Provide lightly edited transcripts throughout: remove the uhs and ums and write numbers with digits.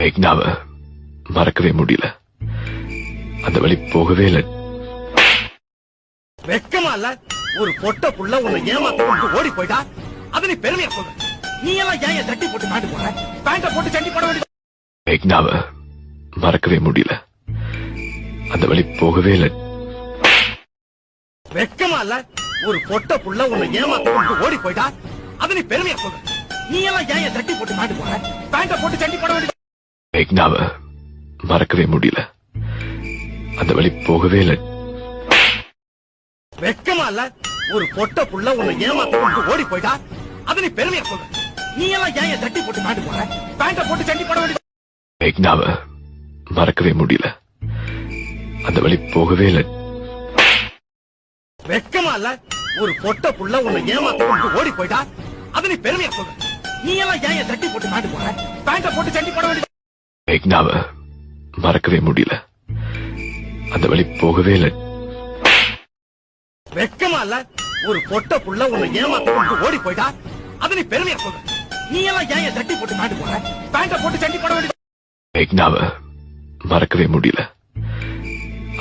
மேக்னாவ மறக்கவே முடியல. அந்த வழி போகவே இல்லை. வெக்கமா இல்ல? ஒரு பொட்ட புள்ள உன்னை ஏமாத்த ஓடி போயிட்டா அதை நீ பெருமையா சொல்ற. நீ எல்லாம் ஏன் தட்டி போட்டு காட்டு போற? பேண்ட போட்டு சண்டி போட வேண்டியது. மேக்னாவ மறக்கவே முடியல. அந்த வழி போகவே இல்லை. வெக்கமா இல்ல? ஒரு பொட்ட புள்ள உன்னை ஏமாத்த ஓடி போயிட்டா அதை நீ பெருமையா சொல்ற. நீ எல்லாம் ஏன் தட்டி போட்டு காட்டு போற? பேண்ட போட்டு சண்டி போட வேண்டியது. மேக்னாவ மறக்கவே முடியல. அந்த வழி போகவே இல்லை. வெக்கமா இல்ல? ஒரு பொட்ட புள்ள உன்னை ஏமாத்த ஓடி போயிட்டா அதை நீ பெருமையா சொல்ற. நீ எல்லாம் ஏன் தட்டி போட்டு காட்டு போற? பேண்ட போட்டு சண்டி போட வேண்டியது. மேக்னாவ மறக்கவே முடியல. அந்த வழி போகவே இல்லை. வெக்கமா இல்ல? ஒரு பொட்ட புள்ள உன்னை ஏமாத்த ஓடி போயிட்டா அதை நீ பெருமையா சொல்ற. நீ எல்லாம் ஏன் தட்டி போட்டு காட்டு போற? பேண்ட போட்டு சண்டி போட வேண்டியது. மேக்னாவ மறக்கவே முடியல. அந்த வழி போகவே இல்லை. வெக்கமா இல்ல? ஒரு பொட்ட புள்ள உன்னை ஏமாத்த ஓடி போயிட்டா அதை நீ பெருமையா சொல்ற. நீ எல்லாம் ஏன் தட்டி போட்டு காட்டு போற? பேண்ட போட்டு சண்டி போட வேண்டியது. மேக்னாவ மறக்கவே முடியல.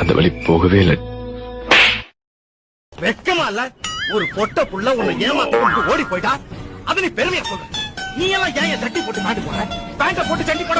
அந்த வழி போகவே இல்லை. வெக்கமா இல்ல? ஒரு பொட்ட புள்ள உன்னை ஏமாத்த ஓடி போயிட்டா அதை நீ பெருமையா சொல்ற. நீ எல்லாம் ஏன் தட்டி போட்டு காட்டு போற? பேண்ட போட்டு சண்டி போட